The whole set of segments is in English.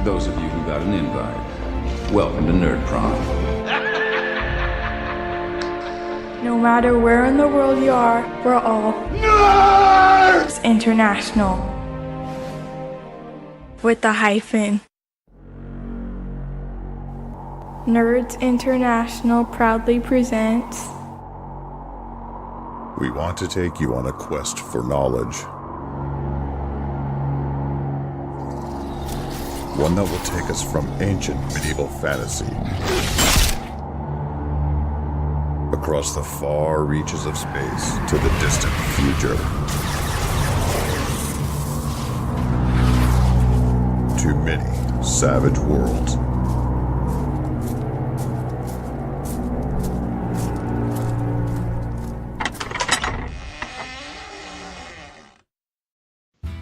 those of you who got an invite, welcome to Nerd Prom. No matter where in the world you are, we're all Nerds International. With the hyphen. Nerds International proudly presents. We want to take you on a quest for knowledge. One that will take us from ancient medieval fantasy across the far reaches of space to the distant future. To many savage worlds.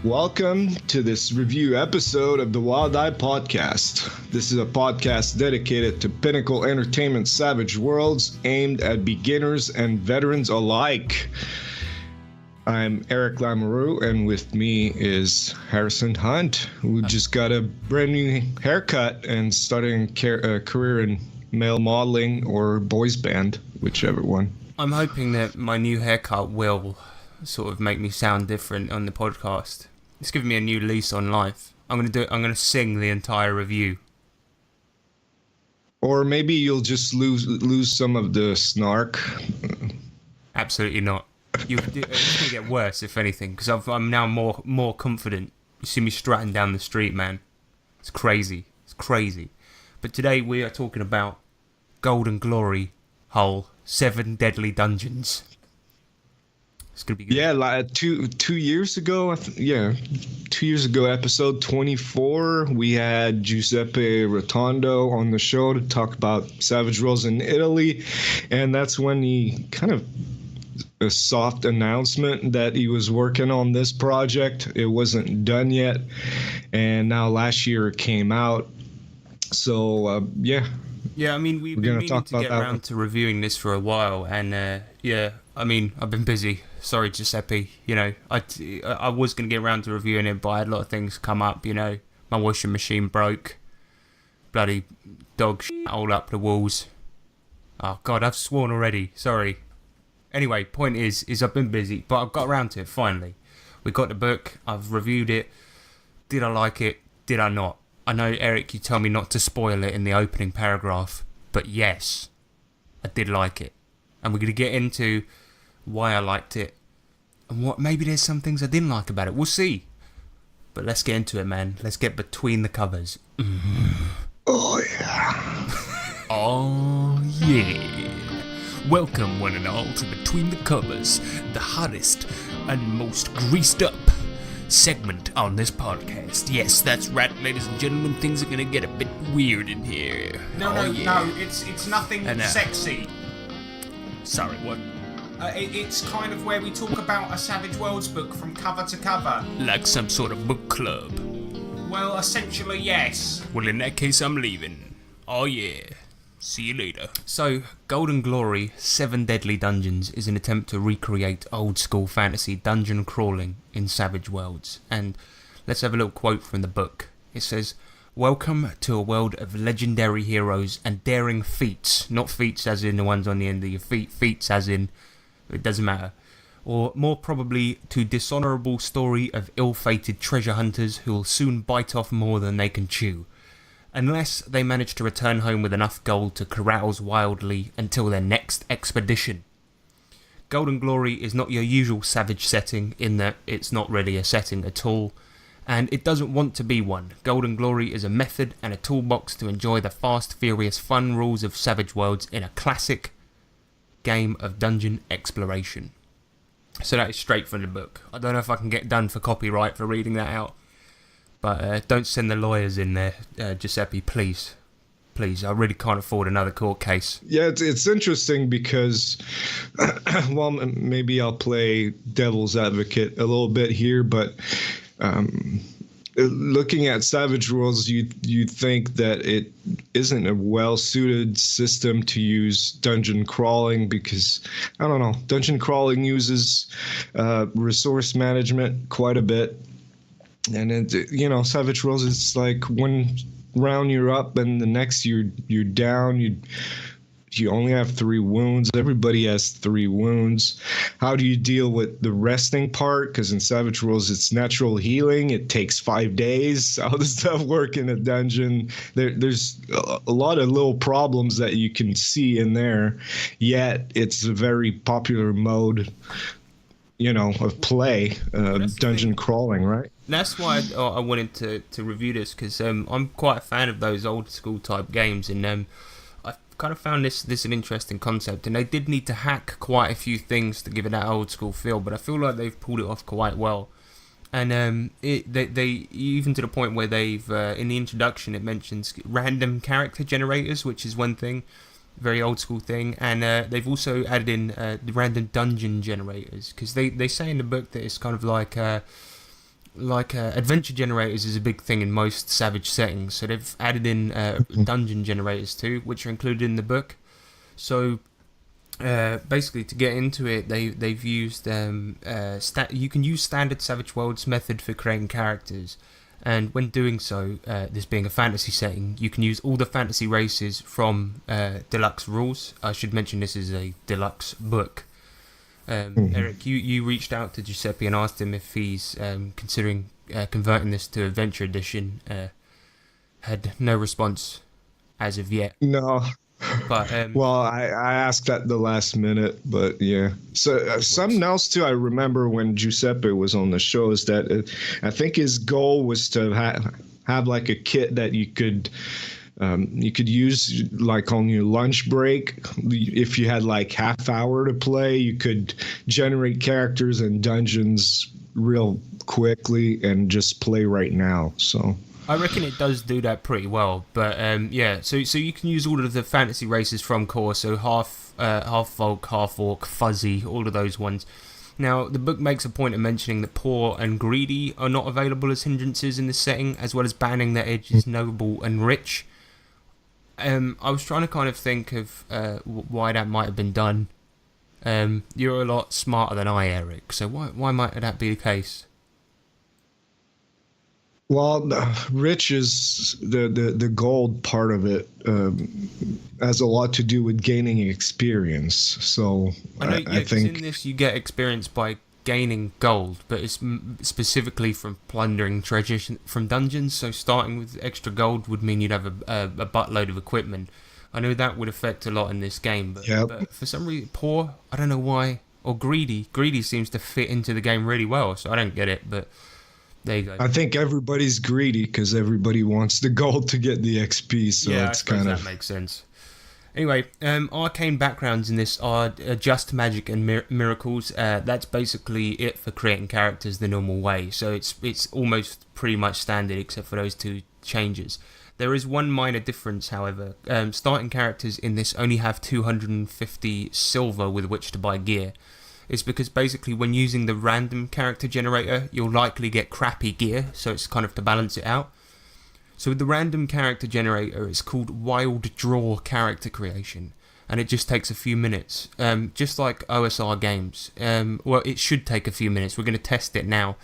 Welcome to this review episode of the Wild Eye Podcast. This is a podcast dedicated to pinnacle entertainment savage worlds aimed at beginners and veterans alike. I'm Eric Lamoureux, and with me is Harrison Hunt, who just got a brand new haircut and starting a career in male modeling or boys band, whichever one. I'm hoping that my new haircut will sort of make me sound different on the podcast. It's giving me a new lease on life. I'm gonna sing the entire review. Or maybe you'll just lose some of the snark. Absolutely not. It's gonna get worse, if anything, because I'm now more confident. You see me strutting down the street, man. It's crazy. It's crazy. But today we are talking about Golden Glory Hull 7 Deadly Dungeons. It's gonna be good. Yeah, like two years ago, 2 years ago, episode 24, we had Giuseppe Rotondo on the show to talk about Savage Worlds in Italy, and that's when he kind of a soft announcement that he was working on this project. It wasn't done yet, and now last year it came out. So yeah. Yeah, I mean, we've been meaning to get around to reviewing this for a while, and yeah, I mean, I've been busy. Sorry, Giuseppe. You know, I was going to get around to reviewing it, but I had a lot of things come up, you know. My washing machine broke. Bloody dog shit all up the walls. Oh, God, I've sworn already. Sorry. Anyway, point is I've been busy, but I've got around to it, finally. We got the book. I've reviewed it. Did I like it? Did I not? I know, Eric, you tell me not to spoil it in the opening paragraph, but yes, I did like it. And we're going to get into why I liked it, and what maybe there's some things I didn't like about it. We'll see. But let's get into it, man. Let's get between the covers. Oh, yeah. Oh, yeah. Welcome, one and all, to Between the Covers, the hottest and most greased up segment on this podcast. Yes, that's right, ladies and gentlemen. Things are gonna get a bit weird in here. No, it's nothing sexy. Sorry, what? It's kind of where we talk about a Savage Worlds book from cover to cover. Like some sort of book club. Well, essentially, yes. Well, in that case, I'm leaving. Oh yeah. See you later. So, Golden Glory 7 Deadly Dungeons is an attempt to recreate old school fantasy dungeon crawling in Savage Worlds. And let's have a little quote from the book. It says, "Welcome to a world of legendary heroes and daring feats." Not feats as in the ones on the end of your feet. Feats as in, it doesn't matter. Or more probably, to dishonourable story of ill-fated treasure hunters who will soon bite off more than they can chew, unless they manage to return home with enough gold to carouse wildly until their next expedition. Golden Glory is not your usual savage setting in that it's not really a setting at all, and it doesn't want to be one. Golden Glory is a method and a toolbox to enjoy the fast, furious, fun rules of Savage Worlds in a classic game of dungeon exploration. So that is straight from the book. I don't know if I can get done for copyright for reading that out. But don't send the lawyers in there, Giuseppe, please. Please, I really can't afford another court case. Yeah, it's interesting because, well, maybe I'll play devil's advocate a little bit here, but looking at Savage Worlds, you think that it isn't a well-suited system to use dungeon crawling because, I don't know, dungeon crawling uses resource management quite a bit. And it, you know, Savage Worlds, it's like one round you're up and the next you're down. You only have 3 wounds. Everybody has 3 wounds. How do you deal with the resting part? Because in Savage Worlds, it's natural healing. It takes 5 days. How does that work in a dungeon? There's a lot of little problems that you can see in there. Yet it's a very popular mode, you know, of play, dungeon crawling, right? That's why I wanted to review this, because I'm quite a fan of those old school type games, and I kind of found this an interesting concept, and they did need to hack quite a few things to give it that old school feel, but I feel like they've pulled it off quite well. And they even to the point where they've in the introduction it mentions random character generators, which is one thing, very old school thing, and they've also added in the random dungeon generators, because they say in the book that it's kind of like adventure generators is a big thing in most Savage settings, so they've added in dungeon generators too, which are included in the book. So basically, to get into it, they've used you can use standard Savage Worlds method for creating characters, and when doing so, this being a fantasy setting, you can use all the fantasy races from Deluxe Rules. I should mention this is a deluxe book. Eric, you reached out to Giuseppe and asked him if he's considering converting this to Adventure Edition. Had no response as of yet. No. But well, I asked at the last minute, but yeah. So something else too. I remember when Giuseppe was on the show is that I think his goal was to have like a kit that you could use like on your lunch break. If you had like half hour to play, you could generate characters and dungeons real quickly and just play right now. So I reckon it does do that pretty well. But yeah, so you can use all of the fantasy races from core, so half folk, half orc, fuzzy, all of those ones. Now, the book makes a point of mentioning that poor and greedy are not available as hindrances in this setting, as well as banning their edges noble and rich. I was trying to kind of think of why that might have been done. You're a lot smarter than I, Eric, so why might that be the case? Well, rich is the gold part of it has a lot to do with gaining experience. So I know, I think in this you get experience by gaining gold, but it's specifically from plundering treasure from dungeons, so starting with extra gold would mean you'd have a buttload of equipment. I know that would affect a lot in this game, but for some reason, poor, I don't know why, or greedy seems to fit into the game really well, so I don't get it, but there you go. I think everybody's greedy because everybody wants the gold to get the XP, so yeah, it's kind of... that makes sense. Anyway, arcane backgrounds in this are just magic and miracles. That's basically it for creating characters the normal way. So it's almost pretty much standard except for those 2 changes. There is one minor difference, however. Starting characters in this only have 250 silver with which to buy gear. It's because basically when using the random character generator, you'll likely get crappy gear, so it's kind of to balance it out. So with the random character generator, it's called Wild Draw Character Creation, and it just takes a few minutes, just like OSR games. Well, it should take a few minutes. We're going to test it now.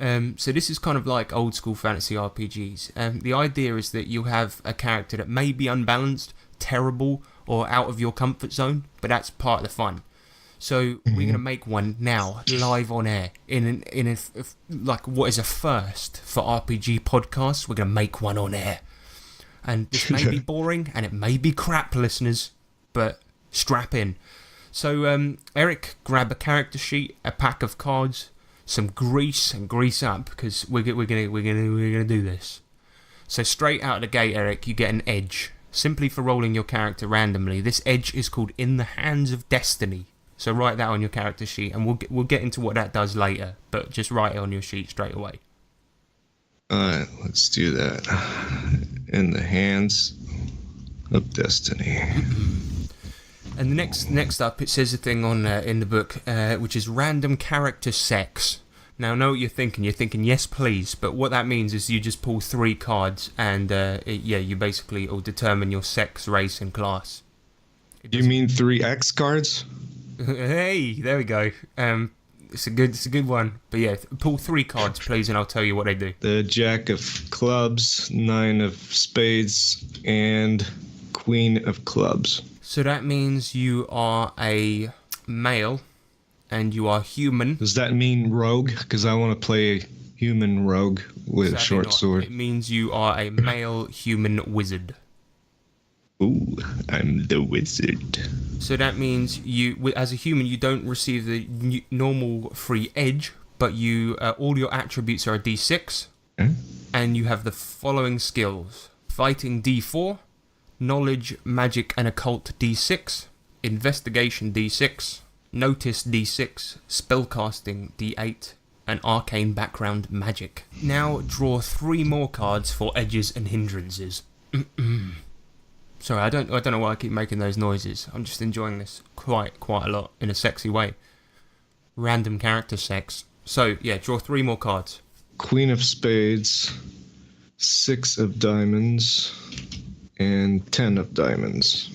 So this is kind of like old school fantasy RPGs. The idea is that you have a character that may be unbalanced, terrible, or out of your comfort zone, but that's part of the fun. So we're going to make one now, live on air, in like what is a first for RPG podcasts. We're going to make one on air. And this may be boring, and it may be crap, listeners, but strap in. So, Eric, grab a character sheet, a pack of cards, some grease, and grease up, because we're gonna do this. So straight out of the gate, Eric, you get an edge, simply for rolling your character randomly. This edge is called In the Hands of Destiny. So write that on your character sheet, and we'll get into what that does later. But just write it on your sheet straight away. Alright, let's do that. In the Hands of Destiny. And the next up, it says a thing on in the book, which is random character sex. Now, I know what you're thinking. You're thinking, yes, please. But what that means is you just pull 3 cards, and you basically will determine your sex, race, and class. You mean 3 X cards? Hey, there we go. It's a good one. But yeah, pull 3 cards, please, and I'll tell you what they do. The Jack of Clubs, 9 of Spades, and Queen of Clubs. So that means you are a male, and you are human. Does that mean rogue? Because I want to play a human rogue with a Sadly short not. sword. It means you are a male human wizard. Ooh, I'm the wizard. So that means you, as a human, you don't receive the normal free edge, but you all your attributes are a D6, and you have the following skills: fighting D4, knowledge, magic, and occult D6, investigation D6, notice D6, spellcasting D8, and arcane background magic. Now draw 3 more cards for edges and hindrances. Sorry, I don't know why I keep making those noises. I'm just enjoying this quite a lot in a sexy way. Random character sex. So yeah, draw 3 more cards. Queen of Spades, 6 of Diamonds, and 10 of Diamonds.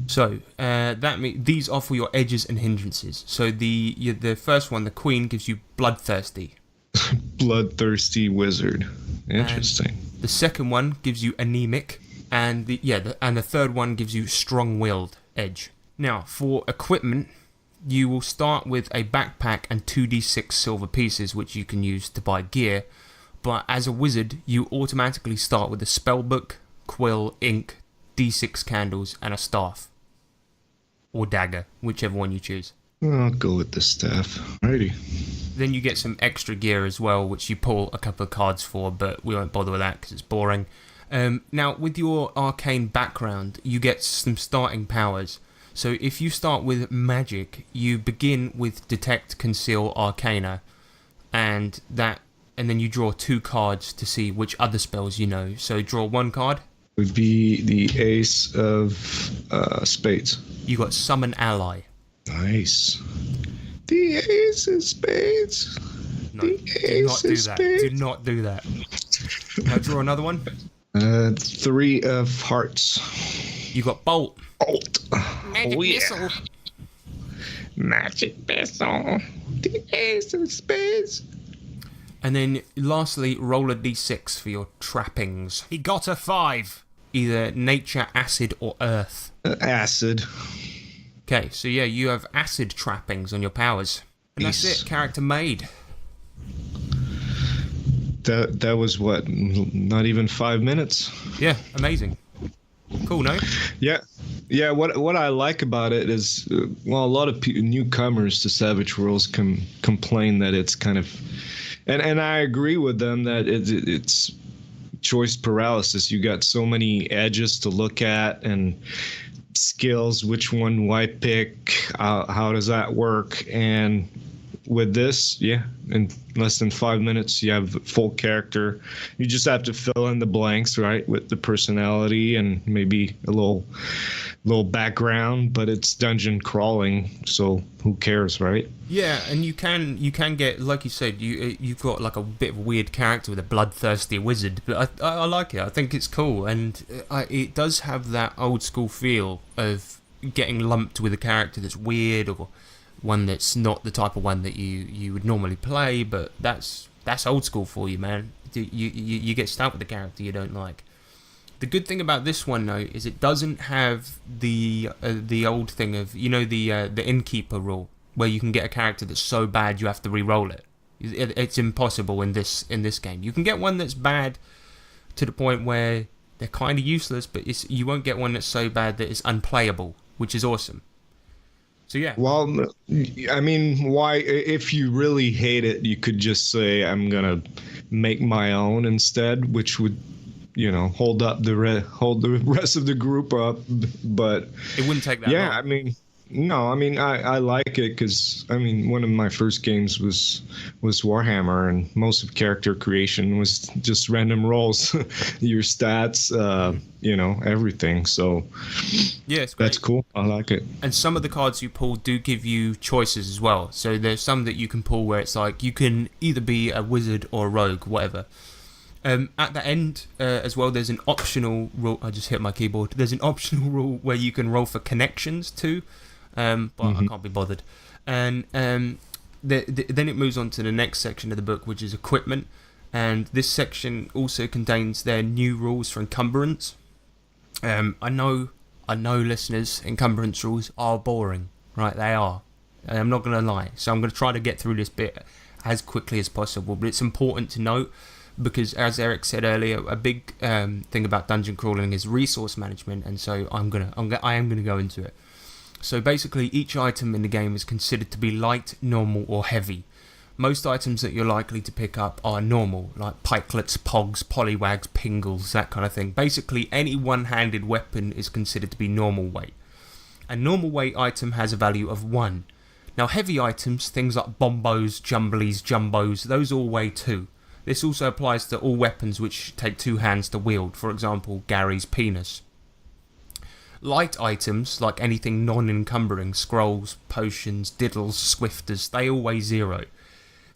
So that means these are for your edges and hindrances. So the first one, the Queen, gives you bloodthirsty. Bloodthirsty wizard. Interesting. The second one gives you anemic, and the third one gives you strong-willed edge. Now for equipment, you will start with a backpack and 2d6 silver pieces, which you can use to buy gear. But as a wizard, you automatically start with a spellbook, quill, ink, d6 candles, and a staff. Or dagger, whichever one you choose. I'll go with the staff. Alrighty. Then you get some extra gear as well, which you pull a couple of cards for, but we won't bother with that because it's boring. Now, with your arcane background, you get some starting powers. So if you start with magic, you begin with Detect, Conceal, Arcana, and then you draw 2 cards to see which other spells you know. So draw 1 card. Would be the Ace of Spades. You got Summon Ally. Nice. The Ace of Spades. No, do not do that. Do not do that. Now draw another one. 3 of Hearts. You got Bolt. Bolt. Magic Missile. Magic Missile. The Ace of Spades. And then lastly, roll a d6 for your trappings. He got a 5. Either nature, acid, or earth. Acid. Okay, so yeah, you have acid trappings on your powers. And that's Nice. it, character made. That was what? Not even 5 minutes. Yeah, amazing. Cool, no? Yeah. What I like about it is, well, a lot of newcomers to Savage Worlds complain that it's kind of, and I agree with them that it's choice paralysis. You got so many edges to look at and skills. Which one do I pick? How does that work? And with this, yeah, in less than 5 minutes, you have full character. You just have to fill in the blanks, right, with the personality and maybe a little background. But it's dungeon crawling, so who cares, right? Yeah, and you can get, like you said, you've got like a bit of a weird character with a bloodthirsty wizard, but I like it. I think it's cool, and it does have that old school feel of getting lumped with a character that's weird or one that's not the type of one that you would normally play, but that's old school for you, man. You get stuck with a character you don't like. The good thing about this one, though, is it doesn't have the old thing of, you know, the innkeeper rule, where you can get a character that's so bad you have to re-roll it. It's impossible in this game. You can get one that's bad to the point where they're kind of useless, but you won't get one that's so bad that it's unplayable, which is awesome. So yeah. Well, I mean, why? If you really hate it, you could just say, "I'm gonna make my own" instead, which would, you know, hold the rest of the group up. But it wouldn't take that long. I mean, no, I mean, I like it because, I mean, one of my first games was Warhammer, and most of character creation was just random rolls, your stats, you know, everything. So yeah, it's great. That's cool. I like it. And some of the cards you pull do give you choices as well. So there's some that you can pull where it's like you can either be a wizard or a rogue, whatever. At the end, as well, there's an optional rule. I just hit my keyboard. There's an optional rule where you can roll for connections too, but I can't be bothered. And then it moves on to the next section of the book, which is equipment, and this section also contains their new rules for encumbrance. I know, listeners, encumbrance rules are boring, right? They are. And I'm not going to lie. So I'm going to try to get through this bit as quickly as possible. But it's important to note because, as Eric said earlier, a big thing about dungeon crawling is resource management, and so I am gonna go into it. So basically, each item in the game is considered to be light, normal, or heavy. Most items that you're likely to pick up are normal, like pikelets, pogs, polywags, pingles, that kind of thing. Basically, any one-handed weapon is considered to be normal weight. A normal weight item has a value of 1. Now, heavy items, things like bombos, jumblies, jumbos, those all weigh 2. This also applies to all weapons which take 2 hands to wield, for example, Gary's penis. Light items, like anything non-encumbering, scrolls, potions, diddles, swifters, they all weigh 0.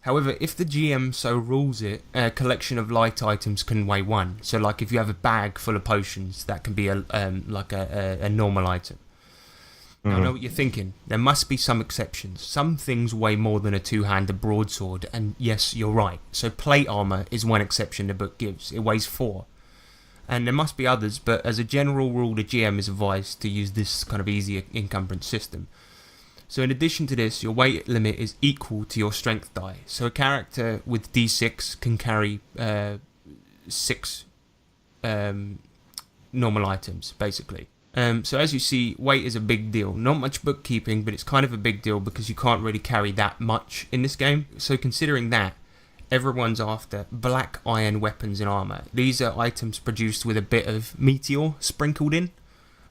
However, if the GM so rules it, a collection of light items can weigh 1. So, like if you have a bag full of potions, that can be a normal item. Now, I know what you're thinking. There must be some exceptions. Some things weigh more than a 2-handed broadsword, and yes, you're right. So plate armor is one exception the book gives. It weighs 4. And there must be others, but as a general rule, the GM is advised to use this kind of easy encumbrance system. So in addition to this, your weight limit is equal to your strength die. So a character with D6 can carry 6 normal items, basically. So as you see, weight is a big deal. Not much bookkeeping, but it's kind of a big deal because you can't really carry that much in this game. So considering that, everyone's after black iron weapons and armor. These are items produced with a bit of meteor sprinkled in.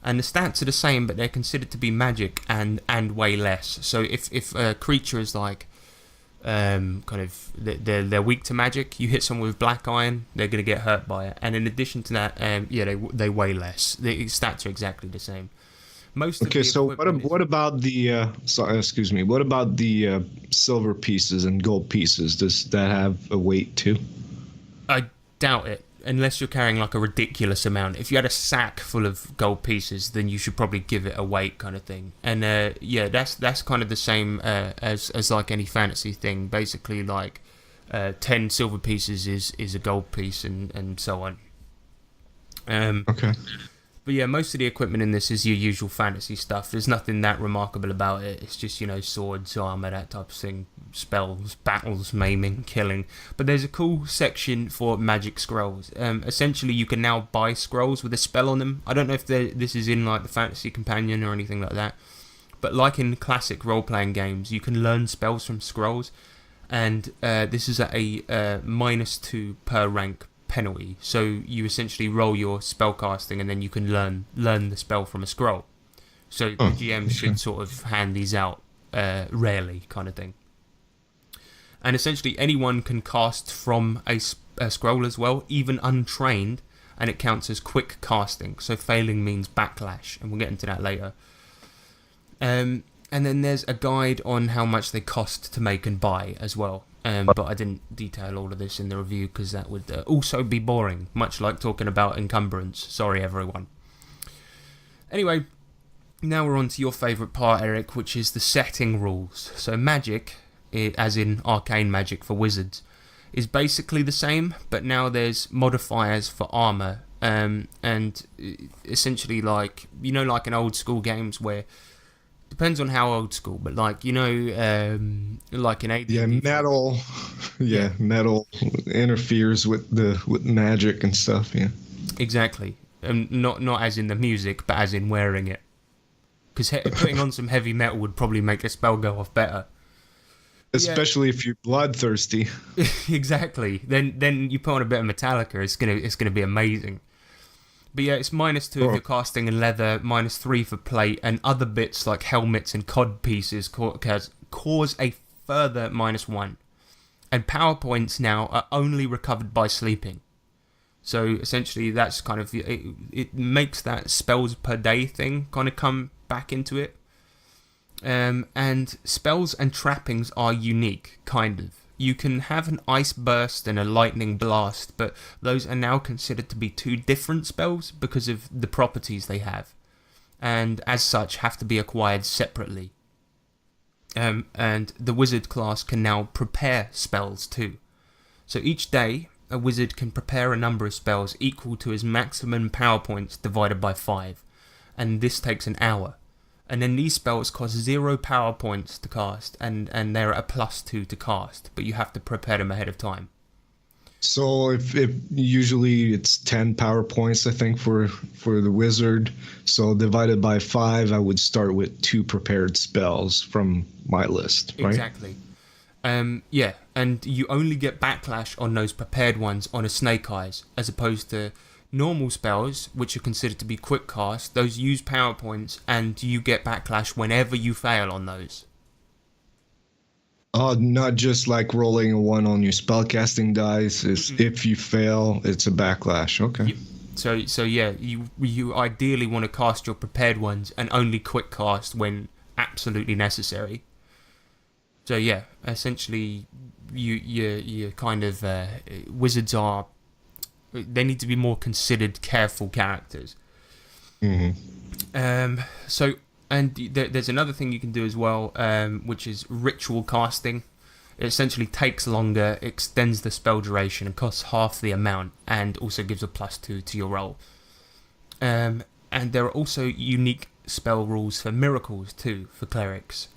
And the stats are the same, but they're considered to be magic and weigh less. So if a creature is like they're weak to magic, you hit someone with black iron, they're going to get hurt by it. And in addition to that, they weigh less. The stats are exactly the same. What about the what about the silver pieces and gold pieces? Does that have a weight too? I doubt it. Unless you're carrying like a ridiculous amount. If you had a sack full of gold pieces, then you should probably give it a weight kind of thing. And that's kind of the same as like any fantasy thing. Basically, like 10 silver pieces is a gold piece, and so on. Okay. But yeah, most of the equipment in this is your usual fantasy stuff. There's nothing that remarkable about it. It's just, swords, armor, that type of thing. Spells, battles, maiming, killing. But there's a cool section for magic scrolls. Essentially, you can now buy scrolls with a spell on them. I don't know if this is in like the Fantasy Companion or anything like that. But like in classic role-playing games, you can learn spells from scrolls. And this is at a -2 per rank penalty, so you essentially roll your spell casting and then you can learn the spell from a scroll. So the GM should sort of hand these out rarely, kind of thing. And essentially anyone can cast from a scroll as well, even untrained, and it counts as quick casting. So failing means backlash, and we'll get into that later. And then there's a guide on how much they cost to make and buy as well. But I didn't detail all of this in the review because that would also be boring, much like talking about encumbrance. Sorry, everyone. Anyway, now we're on to your favourite part, Eric, which is the setting rules. So magic, as in arcane magic for wizards, is basically the same, but now there's modifiers for armour. And essentially like in old school games where... Depends on how old school, but like like in AD&D. Yeah, metal. Metal interferes with magic and stuff. Yeah, exactly. Not as in the music, but as in wearing it. Because putting on some heavy metal would probably make the spell go off better. Especially if you're bloodthirsty. Exactly. Then you put on a bit of Metallica. It's gonna be amazing. But yeah, it's -2 for casting and leather, -3 for plate, and other bits like helmets and cod pieces cause a further -1. And power points now are only recovered by sleeping. So essentially that's kind of, it makes that spells per day thing kind of come back into it. And spells and trappings are unique, kind of. You can have an ice burst and a lightning blast, but those are now considered to be 2 different spells because of the properties they have, and as such have to be acquired separately. And the wizard class can now prepare spells too. So each day, a wizard can prepare a number of spells equal to his maximum power points divided by 5. And this takes an hour. And then these spells cost 0 power points to cast, and they're at a +2 to cast, but you have to prepare them ahead of time. So if usually it's 10 power points, I think, for the wizard. So divided by 5, I would start with 2 prepared spells from my list, right? Exactly. Yeah, and you only get backlash on those prepared ones on a Snake Eyes, as opposed to normal spells, which are considered to be quick cast. Those use power points, and you get backlash whenever you fail on those. Oh, not just like rolling a 1 on your spellcasting dice. Is if you fail, it's a backlash. Okay. So yeah, you ideally want to cast your prepared ones and only quick cast when absolutely necessary. So yeah, essentially, you kind of wizards are. They need to be more considered, careful characters. So. And there's another thing you can do as well, which is ritual casting. It essentially takes longer, extends the spell duration, and costs half the amount, and also gives a +2 to your roll. And there are also unique spell rules for miracles too, for clerics.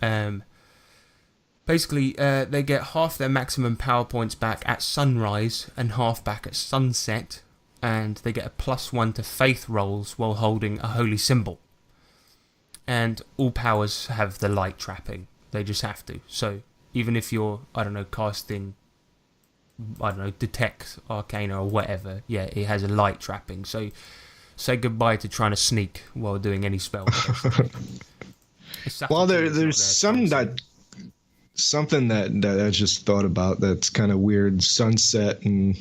Basically, they get half their maximum power points back at sunrise and half back at sunset, and they get a +1 to faith rolls while holding a holy symbol. And all powers have the light trapping. They just have to. So even if you're, casting, detect arcana or whatever, yeah, it has a light trapping. So say goodbye to trying to sneak while doing any spell. Well, there's something that I just thought about that's kind of weird. Sunset and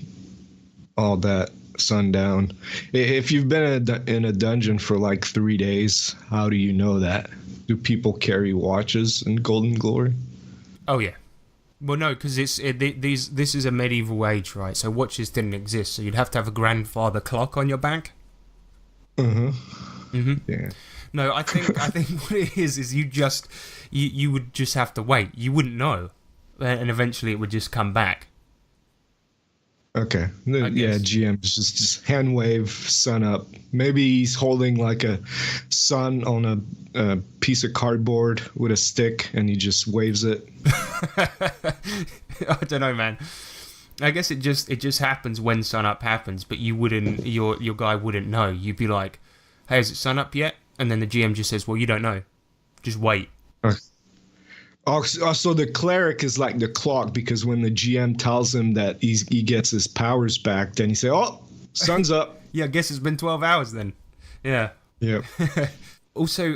all that. Sundown. If you've been in a dungeon for like 3 days, how do you know that? Do people carry watches in Golden Glory? Oh yeah. Well, no, because this is a medieval age, right? So watches didn't exist. So you'd have to have a grandfather clock on your back. Yeah. No, I think what it is you would just have to wait. You wouldn't know, and eventually it would just come back. Okay. Yeah, GM just hand wave, sun up. Maybe he's holding like a sun on a piece of cardboard with a stick, and he just waves it. I don't know, man. I guess it just happens when sun up happens, but you wouldn't. Your guy wouldn't know. You'd be like, "Hey, is it sun up yet?" And then the GM just says, "Well, you don't know. Just wait." Also, the cleric is like the clock, because when the GM tells him that he gets his powers back, then he say, "Oh, sun's up." Yeah, I guess it's been 12 hours then. Yeah. Yeah. Also,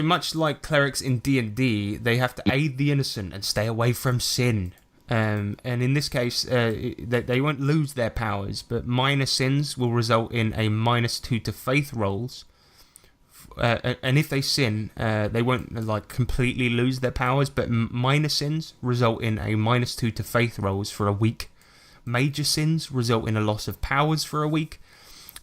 much like clerics in D&D, they have to aid the innocent and stay away from sin. And in this case, they won't lose their powers, but minor sins will result in a -2 to faith rolls. And if they sin, they won't like completely lose their powers, but minor sins result in a -2 to faith rolls for a week. Major sins result in a loss of powers for a week,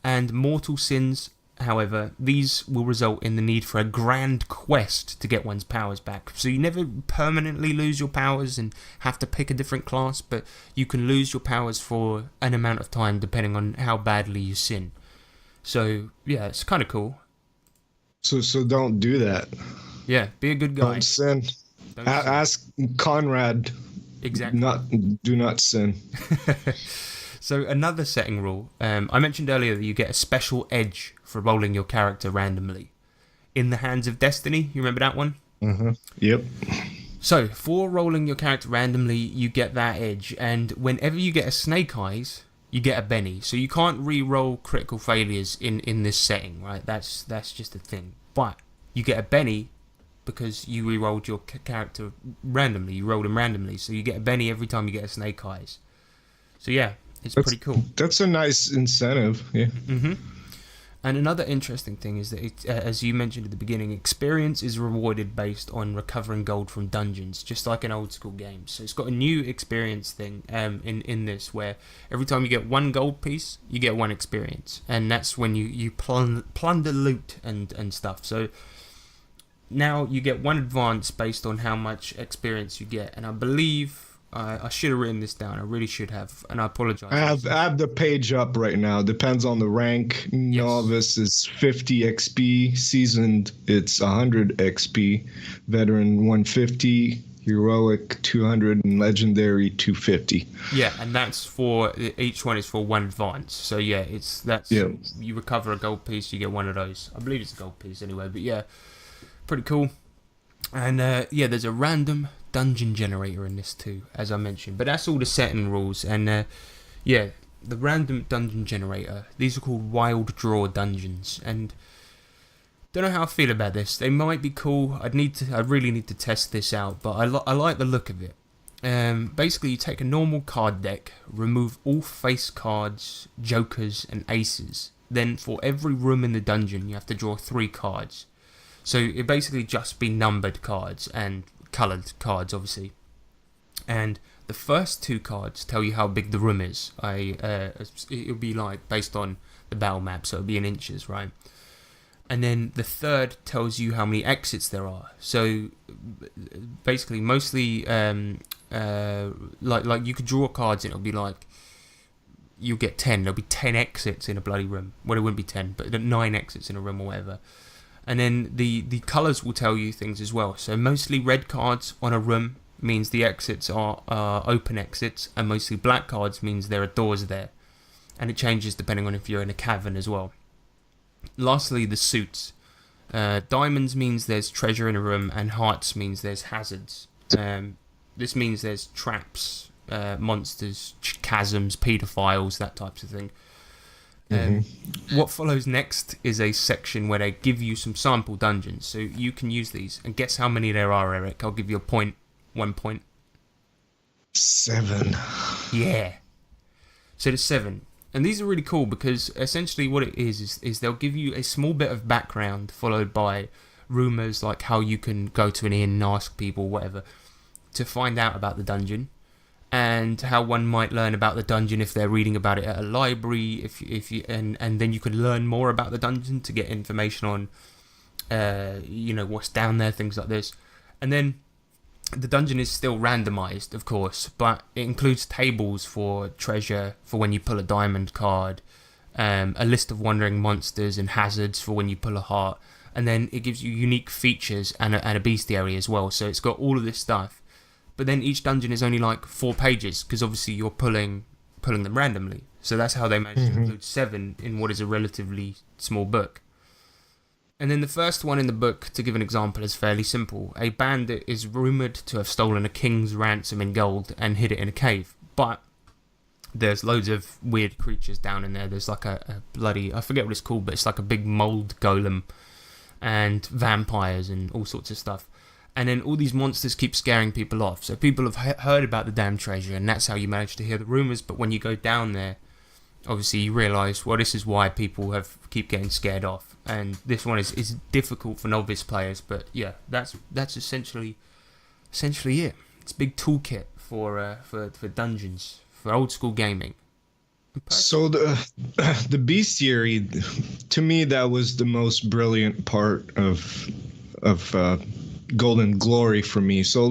and mortal sins, however, these will result in the need for a grand quest to get one's powers back. So you never permanently lose your powers and have to pick a different class, but you can lose your powers for an amount of time depending on how badly you sin. So yeah, it's kind of cool. So don't do that. Yeah, be a good guy. Don't sin. Ask Conrad. Exactly. Do not sin. So another setting rule. I mentioned earlier that you get a special edge for rolling your character randomly. In the Hands of Destiny, you remember that one? Yep. So for rolling your character randomly, you get that edge, and whenever you get a Snake Eyes, you get a Benny. So you can't re-roll critical failures in this setting, right? That's just a thing. But you get a Benny because you re-rolled your character randomly. You rolled him randomly, so you get a Benny every time you get a Snake Eyes. So yeah, it's pretty cool. That's a nice incentive, yeah. And another interesting thing is that, as you mentioned at the beginning, experience is rewarded based on recovering gold from dungeons, just like an old school game. So it's got a new experience thing in this, where every time you get 1 gold piece, you get 1 experience. And that's when you plunder loot and stuff. So now you get 1 advance based on how much experience you get, and I believe I should have written this down. I really should have, and I apologize. I have the page up right now. Depends on the rank. Novice is 50 XP. Seasoned, it's 100 XP. Veteran 150. Heroic 200 and legendary 250. Yeah, and that's for each one is for 1 advance. So yeah, you recover a gold piece, you get 1 of those. I believe it's a gold piece anyway, but yeah, pretty cool. And yeah, there's a random dungeon generator in this too, as I mentioned. But that's all the setting rules. And yeah, the random dungeon generator. These are called wild draw dungeons, and don't know how I feel about this. They might be cool. I really need to test this out, but I like the look of it. Basically, you take a normal card deck, remove all face cards, jokers, and aces. Then, for every room in the dungeon, you have to draw 3 cards. So it basically just be numbered cards and coloured cards, obviously. And the first 2 cards tell you how big the room is. It'll be like based on the battle map, so it'll be in inches, right? And then the third tells you how many exits there are. So basically, mostly like you could draw cards and it'll be like you'll get 10. There'll be 10 exits in a bloody room. Well, it wouldn't be 10, but 9 exits in a room or whatever. And then the colours will tell you things as well. So mostly red cards on a room means the exits are open exits, and mostly black cards means there are doors there. And it changes depending on if you're in a cavern as well. Lastly, the suits. Diamonds means there's treasure in a room, and hearts means there's hazards. This means there's traps, monsters, chasms, pedophiles, that types of thing. What follows next is a section where they give you some sample dungeons, so you can use these. And guess how many there are, Eric? I'll give you a point. 1 point. 7. Yeah. So there's 7. And these are really cool because essentially what it is they'll give you a small bit of background followed by rumours like how you can go to an inn and ask people, whatever, to find out about the dungeon, and how one might learn about the dungeon if they're reading about it at a library, and then you can learn more about the dungeon to get information on what's down there, things like this. And then the dungeon is still randomized, of course, but it includes tables for treasure for when you pull a diamond card, a list of wandering monsters and hazards for when you pull a heart, and then it gives you unique features and a bestiary as well. So it's got all of this stuff, but then each dungeon is only like 4 pages because obviously you're pulling them randomly. So that's how they managed to include 7 in what is a relatively small book. And then the first one in the book, to give an example, is fairly simple. A bandit is rumoured to have stolen a king's ransom in gold and hid it in a cave. But there's loads of weird creatures down in there. There's like a bloody, I forget what it's called, but it's like a big mould golem and vampires and all sorts of stuff. And then all these monsters keep scaring people off. So people have heard about the damn treasure, and that's how you manage to hear the rumours. But when you go down there, obviously you realise, well, this is why people keep getting scared off. And this one is difficult for novice players, but yeah, that's essentially it. It's a big toolkit for dungeons, for old school gaming. So the bestiary, to me, that was the most brilliant part of Golden Glory for me. So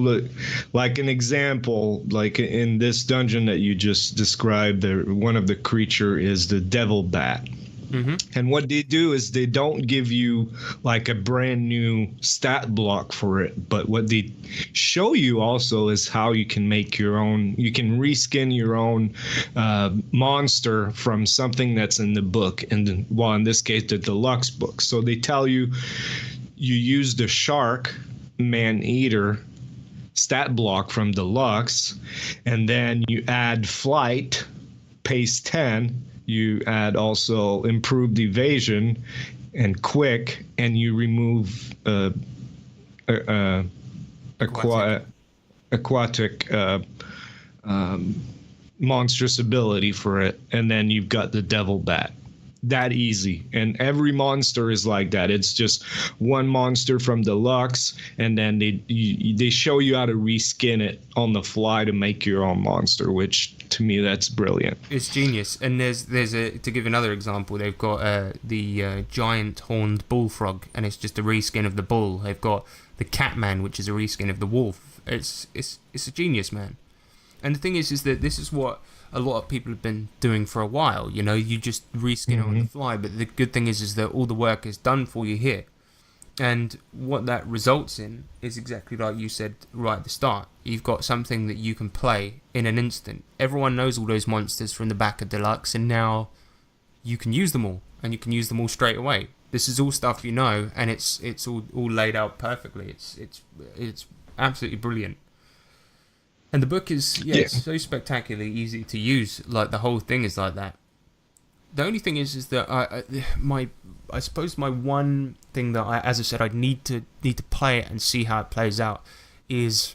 like an example, like in this dungeon that you just described, one of the creature is the devil bat. Mm-hmm. And what they do is they don't give you like a brand new stat block for it, but what they show you also is how you can make your own, you can reskin your own monster from something that's in the book, and in this case the deluxe book. So they tell you use the shark man-eater stat block from deluxe, and then you add flight pace 10. You add also improved evasion and quick, and you remove aquatic monstrous ability for it, and then you've got the devil bat. that easy, and every monster is like that. It's just one monster from deluxe, and then they show you how to reskin it on the fly to make your own monster, which to me that's brilliant. It's genius. And there's a, to give another example, they've got the giant horned bullfrog, and it's just a reskin of the bull. They've got the Catman, which is a reskin of the wolf. It's a genius, man. And the thing is that this is what a lot of people have been doing for a while. You know, you just reskin it on the fly. But the good thing is that all the work is done for you here. And what that results in is exactly like you said right at the start. You've got something that you can play in an instant. Everyone knows all those monsters from the back of Deluxe, and now you can use them all, and you can use them all straight away. This is all stuff you know, and it's all laid out perfectly. It's absolutely brilliant. And the book is it's so spectacularly easy to use. Like, the whole thing is like that. The only thing is that I suppose my one thing that as I said, I need to play it and see how it plays out is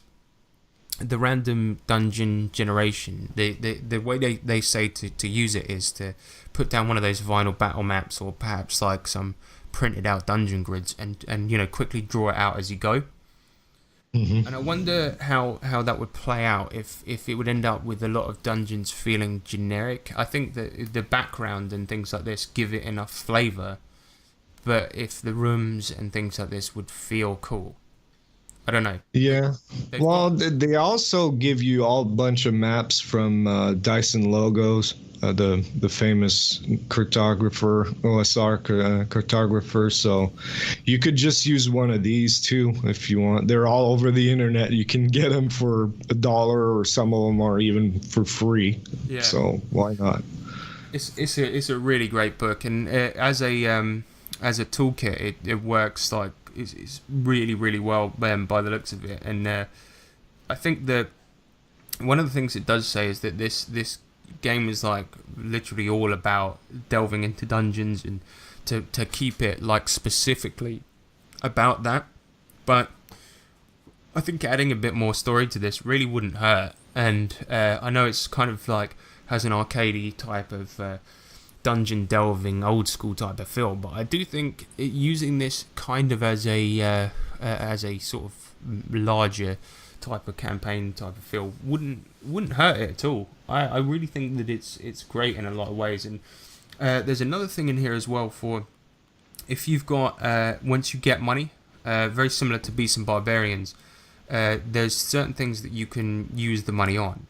the random dungeon generation. The way they say to use it is to put down one of those vinyl battle maps, or perhaps like some printed out dungeon grids, and you know, quickly draw it out as you go. And I wonder how that would play out if it would end up with a lot of dungeons feeling generic. I think that the background and things like this give it enough flavour, but if the rooms and things like this would feel cool, I don't know. Yeah. Well, they also give you all a bunch of maps from Dyson Logos, the famous cartographer, OSR cartographer. So you could just use one of these too if you want. They're all over the internet. You can get them for $1, or some of them are even for free. Yeah. So why not? It's a really great book, and as a toolkit, it works like it's really, really well by the looks of it. And I think that one of the things it does say is that this game is like literally all about delving into dungeons, and to keep it like specifically about that. But I think adding a bit more story to this really wouldn't hurt. And I know it's kind of like has an arcadey type of dungeon delving, old school type of feel, but I do think using this kind of as a sort of larger type of campaign type of feel wouldn't hurt it at all. I really think that it's great in a lot of ways. And there's another thing in here as well for if you've got once you get money, very similar to Beasts and Barbarians, there's certain things that you can use the money on.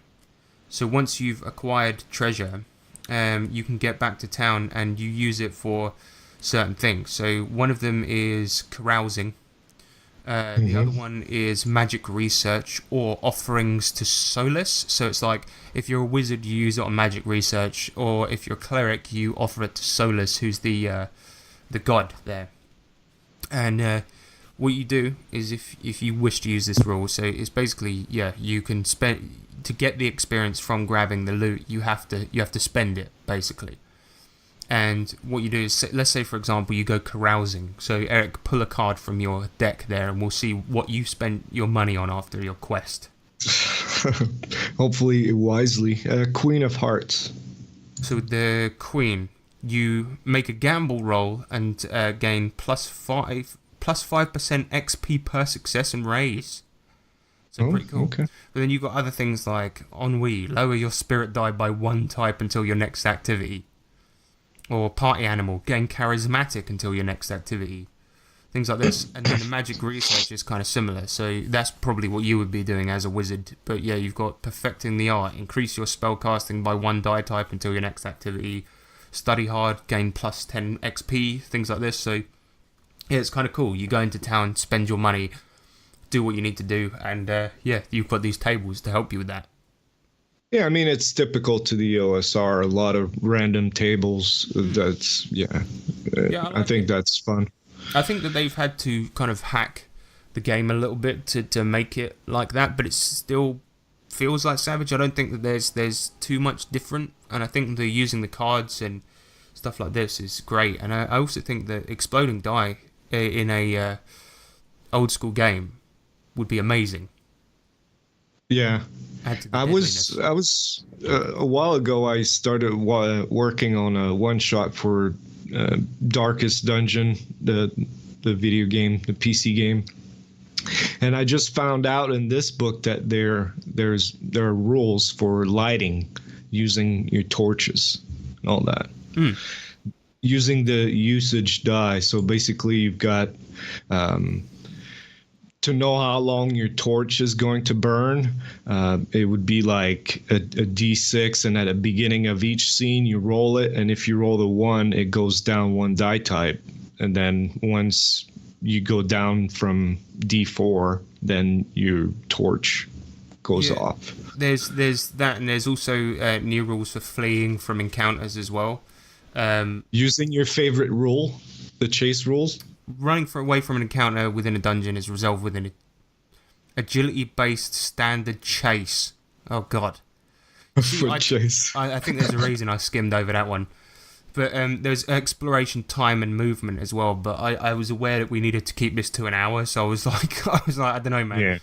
So once you've acquired treasure, you can get back to town and you use it for certain things. So one of them is carousing. The other one is magic research, or offerings to Solus. So it's like if you're a wizard, you use it on magic research, or if you're a cleric, you offer it to Solus, who's the god there. And what you do is if you wish to use this rule, so it's basically you can spend to get the experience from grabbing the loot. You have to spend it basically. And what you do is, let's say for example you go carousing. So Eric, pull a card from your deck there, and we'll see what you spent your money on after your quest. Hopefully wisely. Queen of Hearts. So the Queen, you make a gamble roll and gain plus 5% XP per success and raise. So pretty cool. Okay. But then you've got other things like Ennui, lower your spirit die by 1 type until your next activity. Or Party Animal, gain charismatic until your next activity. Things like this. And then the magic research is kind of similar. So that's probably what you would be doing as a wizard. But yeah, you've got perfecting the art, increase your spellcasting by 1 die type until your next activity. Study hard, gain plus 10 XP, things like this. So yeah, it's kind of cool. You go into town, spend your money, do what you need to do, and you've got these tables to help you with that. Yeah, I mean, it's typical to the OSR, a lot of random tables. That's, I think that's fun. I think that they've had to kind of hack the game a little bit to make it like that, but it still feels like Savage. I don't think that there's too much different, and I think they're using the cards and stuff like this is great. And I also think that exploding die in a old school game would be amazing. Yeah. I was a while ago I started working on a one shot for Darkest Dungeon, the video game, the PC game. And I just found out in this book that there are rules for lighting using your torches and all that. Using the usage die. So basically you've got to know how long your torch is going to burn. It would be like a D6, and at the beginning of each scene you roll it, and if you roll the 1, it goes down 1 die type. And then once you go down from D4, then your torch goes off. There's that, and there's also new rules for fleeing from encounters as well. Using your favorite rule, the chase rules. Running away from an encounter within a dungeon is resolved within an agility-based standard chase. Oh god. Chase. I think there's a reason I skimmed over that one. But there's exploration time and movement as well. But I was aware that we needed to keep this to an hour, so I was like, I don't know, man. Yeah.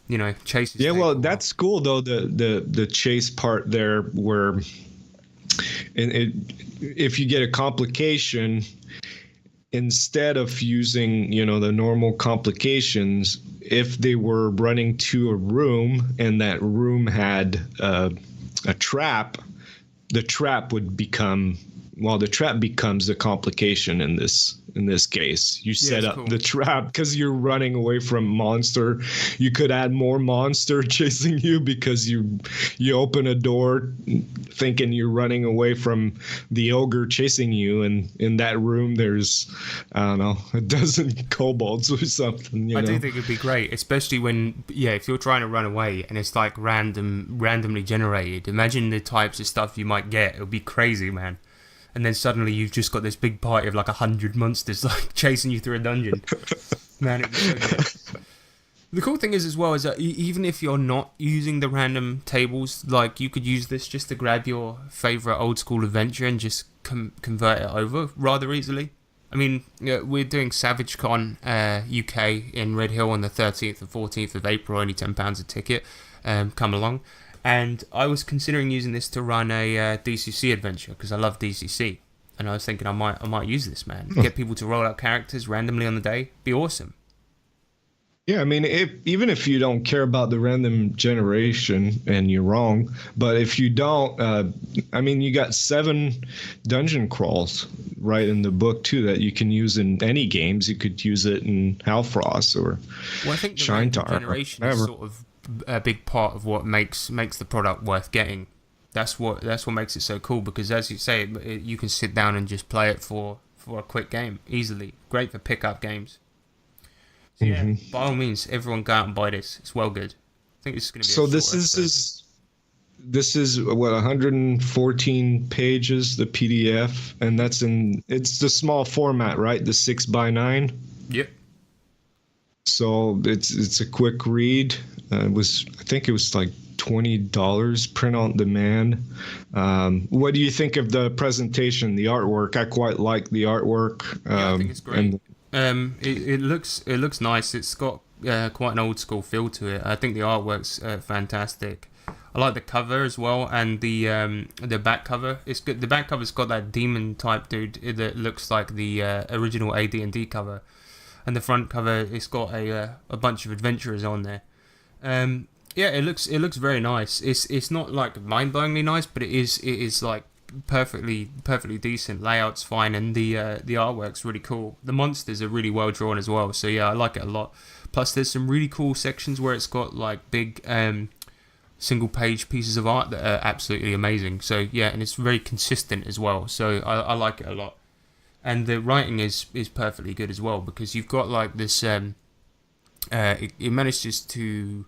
You know, chase. Yeah, well, that's cool though. The chase part there, where, if you get a complication, instead of using, the normal complications, if they were running to a room and that room had a trap, the trap would become, the trap becomes the complication in this case. You set up the trap because you're running away from monster. You could add more monster chasing you because you open a door thinking you're running away from the ogre chasing you, and in that room there's, I don't know, a dozen kobolds or something. I do think it'd be great, especially when, if you're trying to run away and it's like randomly generated. Imagine the types of stuff you might get. It would be crazy, man. And then suddenly you've just got this big party of like 100 monsters like chasing you through a dungeon. Man, it'd be so good. The cool thing is as well is that even if you're not using the random tables, like you could use this just to grab your favorite old school adventure and just convert it over rather easily. I mean, we're doing SavageCon UK in Red Hill on the 13th and 14th of April, only £10 a ticket. Come along. And I was considering using this to run a DCC adventure because I love DCC, and I was thinking I might use this, man. Get people to roll out characters randomly on the day, be awesome. Yeah, I mean, even if you don't care about the random generation, and you're wrong, but if you don't, I mean, you got 7 dungeon crawls right in the book too that you can use in any games. You could use it in Halfrost or I think the Shintar generation is sort of a big part of what makes the product worth getting. That's what makes it so cool, because as you say, you can sit down and just play it for a quick game easily. Great for pickup games. So yeah, by all means, everyone go out and buy this. It's well good. I think this is going to be. So this is what, 114 pages, the PDF, and it's the small format, right? The 6x9. Yep. So it's a quick read. I think it was like $20, print on demand. What do you think of the presentation, the artwork? I quite like the artwork. I think it's great. It looks nice. It's got quite an old school feel to it. I think the artwork's fantastic. I like the cover as well, and the back cover. It's good. The back cover's got that demon type dude that looks like the original AD&D cover. And the front cover, it's got a bunch of adventurers on there. It looks very nice. It's not like mind-blowingly nice, but it is like perfectly decent. Layout's fine, and the artwork's really cool. The monsters are really well drawn as well. So yeah, I like it a lot. Plus, there's some really cool sections where it's got like big single-page pieces of art that are absolutely amazing. So yeah, and it's very consistent as well. So I like it a lot. And the writing is perfectly good as well, because you've got like this. It manages to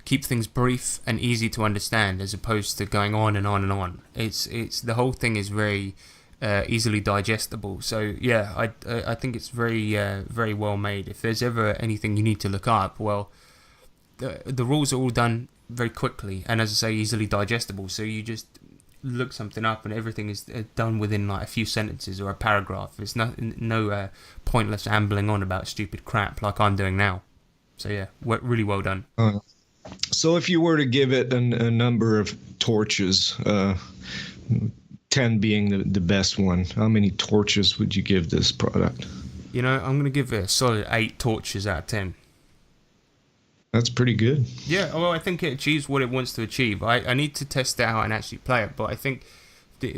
keep things brief and easy to understand, as opposed to going on and on and on. It's the whole thing is very easily digestible. So yeah, I think it's very well made. If there's ever anything you need to look up, well, the rules are all done very quickly, and as I say, easily digestible. So you just look something up and everything is done within like a few sentences or a paragraph. It's no pointless ambling on about stupid crap like I'm doing now. So yeah, really well done. So if you were to give it a number of torches, 10 10 being the best one, how many torches would you give this product? You know, I'm going to give it a solid 8 torches out of 10. That's pretty good. Yeah, well, I think it achieves what it wants to achieve. I need to test it out and actually play it, but I think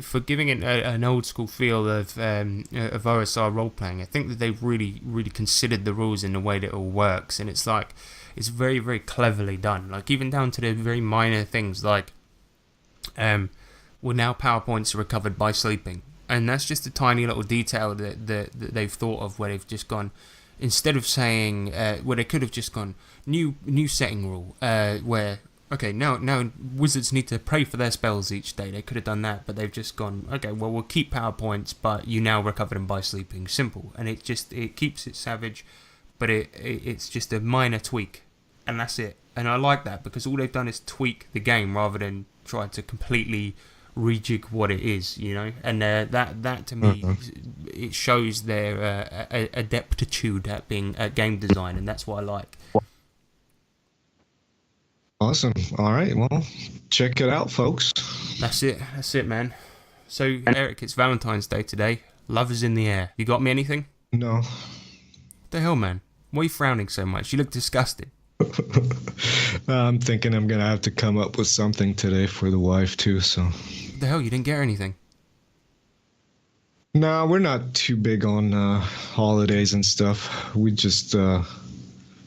for giving it an old school feel of OSR role playing, I think that they've really, really considered the rules in the way that it all works, and it's like it's very, very cleverly done. Like even down to the very minor things, like well, now PowerPoints are recovered by sleeping, and that's just a tiny little detail that they've thought of, where they've just gone, instead of saying where they could have just gone new setting rule where okay now wizards need to pray for their spells each day. They could have done that, but they've just gone, okay, well, we'll keep PowerPoints, but you now recover them by sleeping. Simple. And it keeps it savage, but it's just a minor tweak, and that's it. And I like that, because all they've done is tweak the game rather than try to completely rejig what it is, you know. And that to me, it shows their adeptitude at being at game design, and that's what I like. Awesome. All right, well, check it out, folks. That's it, man. So, Eric, it's Valentine's Day today. Love is in the air. You got me anything? No. What the hell, man? Why are you frowning so much? You look disgusted. I'm thinking I'm gonna have to come up with something today for the wife too, so. What the hell, you didn't get her anything? No, we're not too big on holidays and stuff. We just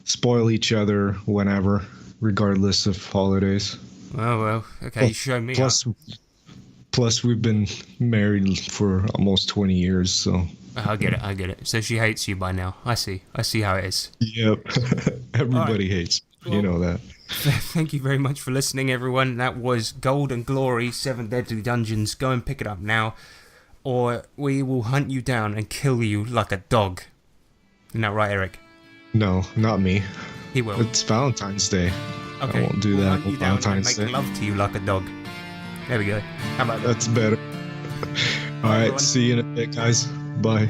spoil each other whenever, regardless of holidays. Well, okay, you show me. Plus, we've been married for almost 20 years, so. I get it. So she hates you by now. I see how it is. Yep. Everybody hates. Well, you know that. Thank you very much for listening, everyone. That was Gold and Glory 7 Deadly Dungeons. Go and pick it up now, or we will hunt you down and kill you like a dog. Isn't that right, Eric? No, not me. He will. It's Valentine's Day. Okay. I won't do We'll that hunt on you down and Valentine's make Day. love to you like a dog. There we go. How about that? That's better. All right, everyone. see you in a bit, guys. Bye.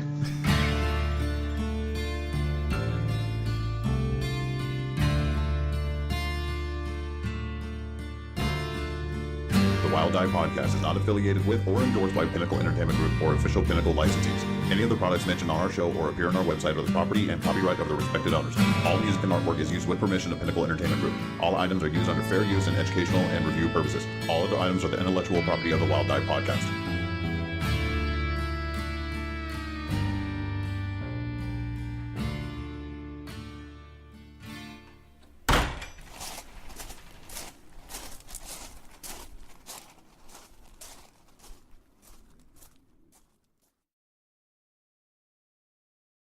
The Wild Eye Podcast is not affiliated with or endorsed by Pinnacle Entertainment Group or official Pinnacle licensees. Any of the products mentioned on our show or appear on our website are the property and copyright of the respected owners. All music and artwork is used with permission of Pinnacle Entertainment Group. All items are used under fair use and educational and review purposes. All other items are the intellectual property of the Wild Eye Podcast.